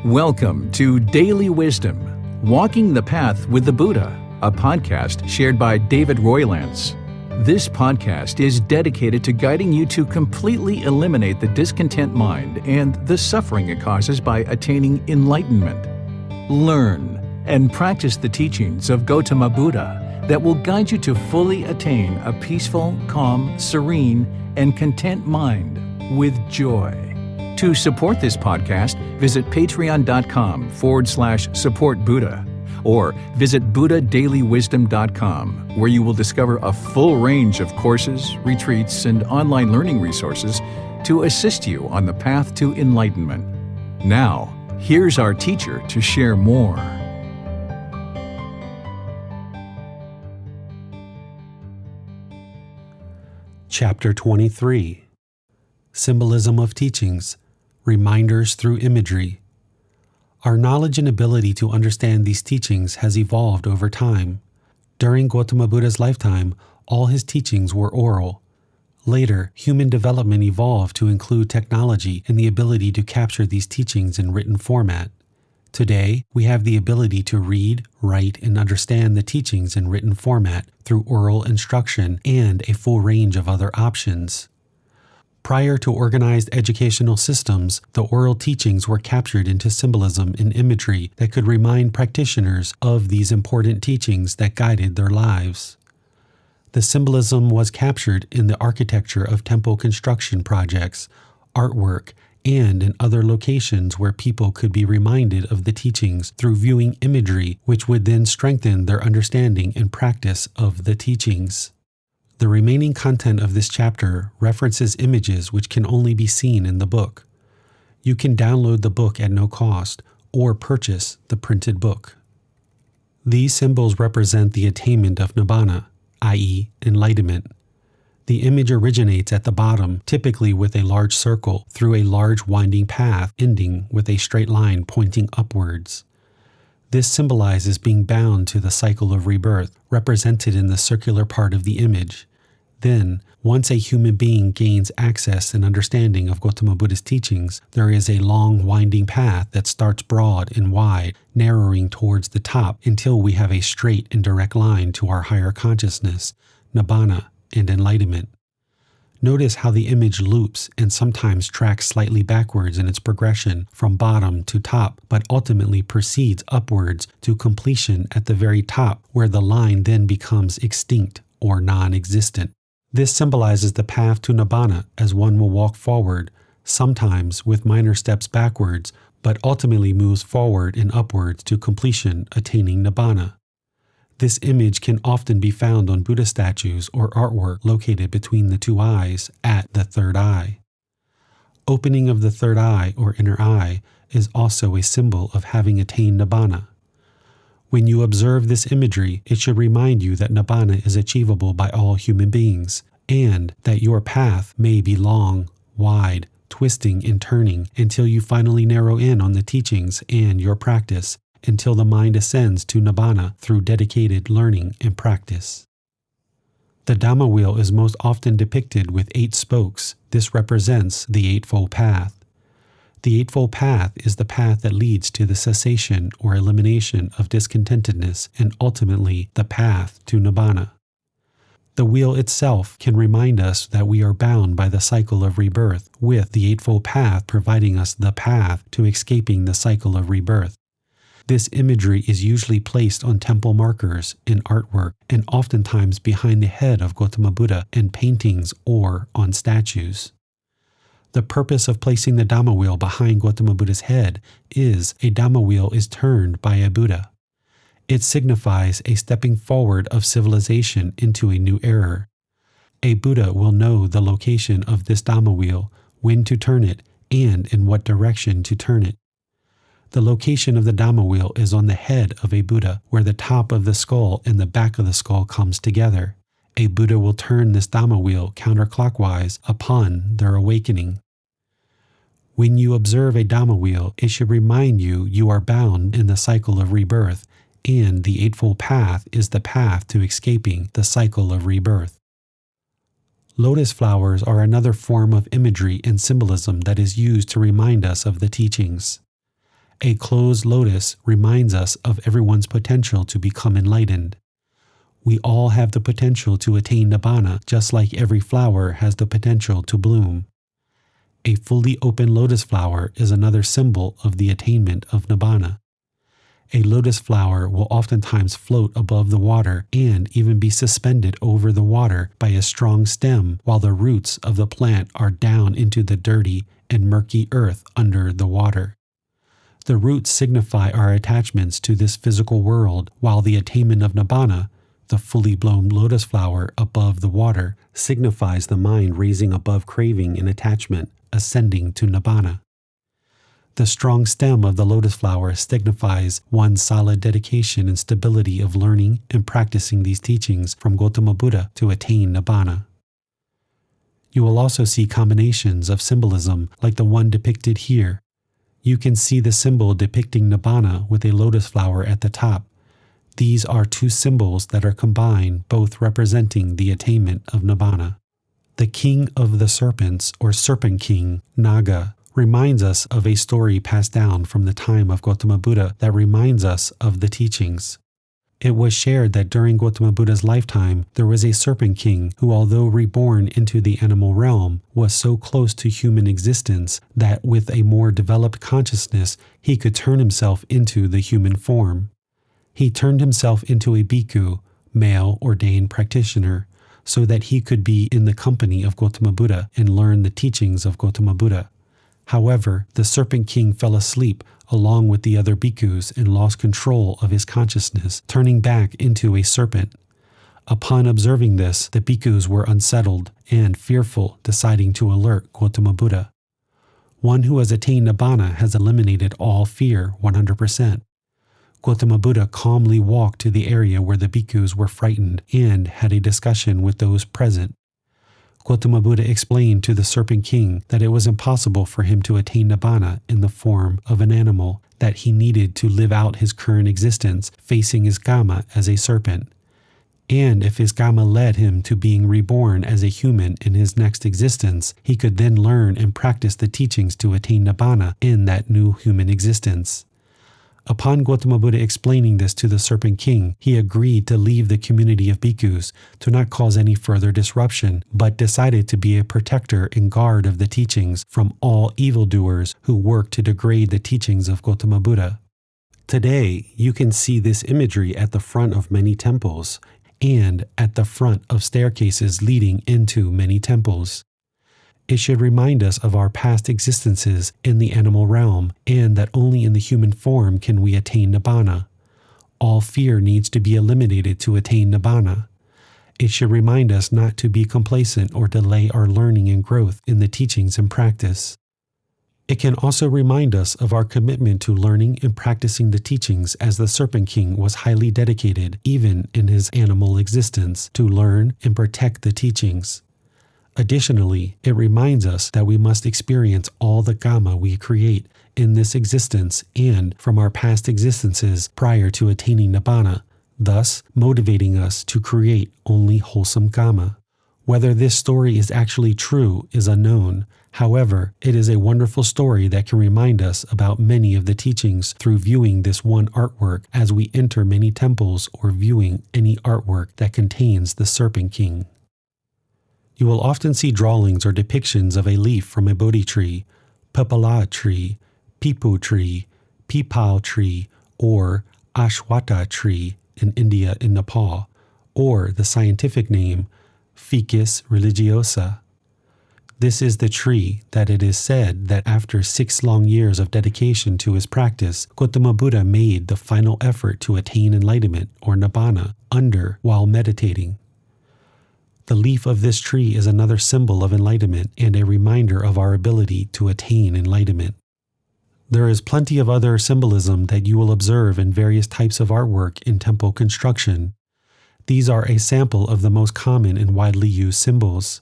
Welcome to Daily Wisdom, Walking the Path with the Buddha, a podcast shared by David Roylance. This podcast is dedicated to guiding you to completely eliminate the discontent mind and the suffering it causes by attaining enlightenment. Learn and practice the teachings of Gotama Buddha that will guide you to fully attain a peaceful, calm, serene, and content mind with joy. To support this podcast, visit patreon.com/supportbuddha or visit buddhadailywisdom.com, where you will discover a full range of courses, retreats, and online learning resources to assist you on the path to enlightenment. Now, here's our teacher to share more. Chapter 23. Symbolism of Teachings, Reminders through Imagery. Our knowledge and ability to understand these teachings has evolved over time. During Gotama Buddha's lifetime, all his teachings were oral. Later, human development evolved to include technology and the ability to capture these teachings in written format. Today, we have the ability to read, write, and understand the teachings in written format through oral instruction and a full range of other options. Prior to organized educational systems, the oral teachings were captured into symbolism and imagery that could remind practitioners of these important teachings that guided their lives. The symbolism was captured in the architecture of temple construction projects, artwork, and in other locations where people could be reminded of the teachings through viewing imagery, which would then strengthen their understanding and practice of the teachings. The remaining content of this chapter references images which can only be seen in the book. You can download the book at no cost or purchase the printed book. These symbols represent the attainment of Nibbana, i.e., enlightenment. The image originates at the bottom, typically with a large circle, through a large winding path ending with a straight line pointing upwards. This symbolizes being bound to the cycle of rebirth, represented in the circular part of the image. Then, once a human being gains access and understanding of Gotama Buddha's teachings, there is a long winding path that starts broad and wide, narrowing towards the top until we have a straight and direct line to our higher consciousness, Nibbana, and enlightenment. Notice how the image loops and sometimes tracks slightly backwards in its progression from bottom to top, but ultimately proceeds upwards to completion at the very top, where the line then becomes extinct or non-existent. This symbolizes the path to Nibbana, as one will walk forward, sometimes with minor steps backwards, but ultimately moves forward and upwards to completion, attaining Nibbana. This image can often be found on Buddha statues or artwork located between the two eyes at the third eye. Opening of the third eye or inner eye is also a symbol of having attained Nibbana. When you observe this imagery, it should remind you that Nibbana is achievable by all human beings, and that your path may be long, wide, twisting and turning until you finally narrow in on the teachings and your practice, until the mind ascends to Nibbana through dedicated learning and practice. The Dhamma wheel is most often depicted with 8 spokes. This represents the Eightfold Path. The Eightfold Path is the path that leads to the cessation or elimination of discontentedness and ultimately the path to Nibbana. The wheel itself can remind us that we are bound by the cycle of rebirth, with the Eightfold Path providing us the path to escaping the cycle of rebirth. This imagery is usually placed on temple markers, in artwork, and oftentimes behind the head of Gotama Buddha in paintings or on statues. The purpose of placing the Dhamma wheel behind Gotama Buddha's head is a Dhamma wheel is turned by a Buddha. It signifies a stepping forward of civilization into a new era. A Buddha will know the location of this Dhamma wheel, when to turn it, and in what direction to turn it. The location of the Dhamma wheel is on the head of a Buddha, where the top of the skull and the back of the skull comes together. A Buddha will turn this Dhamma wheel counterclockwise upon their awakening. When you observe a Dhamma wheel, it should remind you you are bound in the cycle of rebirth, and the Eightfold Path is the path to escaping the cycle of rebirth. Lotus flowers are another form of imagery and symbolism that is used to remind us of the teachings. A closed lotus reminds us of everyone's potential to become enlightened. We all have the potential to attain Nibbana, just like every flower has the potential to bloom. A fully open lotus flower is another symbol of the attainment of Nibbana. A lotus flower will oftentimes float above the water and even be suspended over the water by a strong stem while the roots of the plant are down into the dirty and murky earth under the water. The roots signify our attachments to this physical world, while the attainment of Nibbana, the fully blown lotus flower above the water, signifies the mind raising above craving and attachment, ascending to Nibbana. The strong stem of the lotus flower signifies one's solid dedication and stability of learning and practicing these teachings from Gotama Buddha to attain Nibbana. You will also see combinations of symbolism like the one depicted here. You can see the symbol depicting Nibbana with a lotus flower at the top. These are two symbols that are combined, both representing the attainment of Nibbana. The king of the serpents, or serpent king, Naga, reminds us of a story passed down from the time of Gotama Buddha that reminds us of the teachings. It was shared that during Gotama Buddha's lifetime, there was a serpent king who, although reborn into the animal realm, was so close to human existence that with a more developed consciousness, he could turn himself into the human form. He turned himself into a bhikkhu, male ordained practitioner, so that he could be in the company of Gotama Buddha and learn the teachings of Gotama Buddha. However, the serpent king fell asleep along with the other bhikkhus and lost control of his consciousness, turning back into a serpent. Upon observing this, the bhikkhus were unsettled and fearful, deciding to alert Gotama Buddha. One who has attained Nibbana has eliminated all fear 100%. Gotama Buddha calmly walked to the area where the bhikkhus were frightened and had a discussion with those present. Gotama Buddha explained to the Serpent King that it was impossible for him to attain Nibbana in the form of an animal, that he needed to live out his current existence facing his Kama as a serpent. And if his Kama led him to being reborn as a human in his next existence, he could then learn and practice the teachings to attain Nibbana in that new human existence. Upon Gotama Buddha explaining this to the Serpent King, he agreed to leave the community of bhikkhus to not cause any further disruption, but decided to be a protector and guard of the teachings from all evildoers who work to degrade the teachings of Gotama Buddha. Today, you can see this imagery at the front of many temples and at the front of staircases leading into many temples. It should remind us of our past existences in the animal realm, and that only in the human form can we attain Nibbana. All fear needs to be eliminated to attain Nibbana. It should remind us not to be complacent or delay our learning and growth in the teachings and practice. It can also remind us of our commitment to learning and practicing the teachings, as the Serpent King was highly dedicated, even in his animal existence, to learn and protect the teachings. Additionally, it reminds us that we must experience all the Kama we create in this existence and from our past existences prior to attaining Nibbana, thus motivating us to create only wholesome Kama. Whether this story is actually true is unknown. However, it is a wonderful story that can remind us about many of the teachings through viewing this one artwork as we enter many temples or viewing any artwork that contains the Serpent King. You will often see drawings or depictions of a leaf from a Bodhi tree, Pepala tree, Pipu tree, Pipal tree, or Ashwata tree in India and Nepal, or the scientific name Ficus religiosa. This is the tree that it is said that after 6 long years of dedication to his practice, Gotama Buddha made the final effort to attain enlightenment or Nibbana under while meditating. The leaf of this tree is another symbol of enlightenment and a reminder of our ability to attain enlightenment. There is plenty of other symbolism that you will observe in various types of artwork in temple construction. These are a sample of the most common and widely used symbols.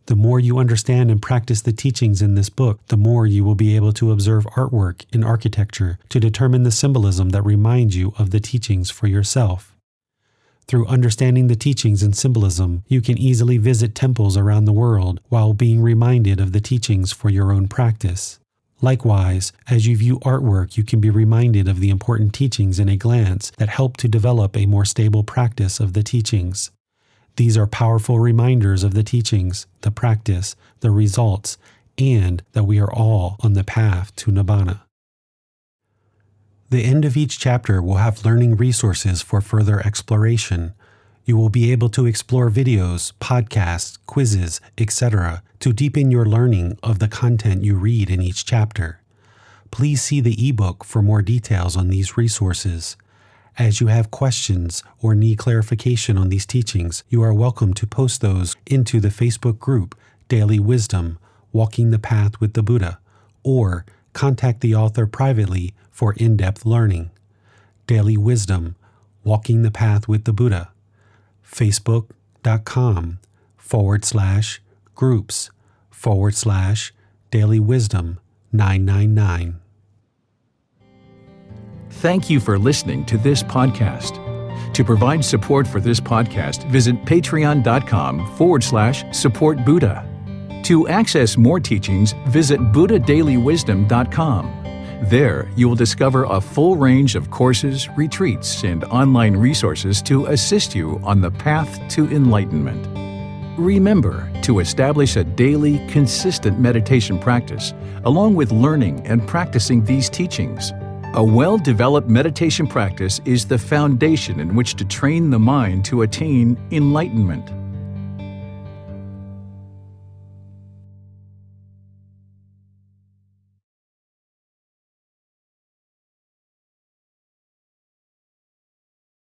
The more you understand and practice the teachings in this book, the more you will be able to observe artwork in architecture to determine the symbolism that reminds you of the teachings for yourself. Through understanding the teachings and symbolism, you can easily visit temples around the world while being reminded of the teachings for your own practice. Likewise, as you view artwork, you can be reminded of the important teachings in a glance that help to develop a more stable practice of the teachings. These are powerful reminders of the teachings, the practice, the results, and that we are all on the path to Nibbana. The end of each chapter will have learning resources for further exploration. You will be able to explore videos, podcasts, quizzes, etc. to deepen your learning of the content you read in each chapter. Please see the ebook for more details on these resources. As you have questions or need clarification on these teachings, you are welcome to post those into the Facebook group Daily Wisdom, Walking the Path with the Buddha, or contact the author privately for in-depth learning. Daily Wisdom, Walking the Path with the Buddha. Facebook.com/groups/Daily Wisdom 999. Thank you for listening to this podcast. To provide support for this podcast, visit patreon.com/support Buddha. To access more teachings, visit buddhadailywisdom.com. There, you will discover a full range of courses, retreats, and online resources to assist you on the path to enlightenment. Remember to establish a daily, consistent meditation practice, along with learning and practicing these teachings. A well-developed meditation practice is the foundation in which to train the mind to attain enlightenment.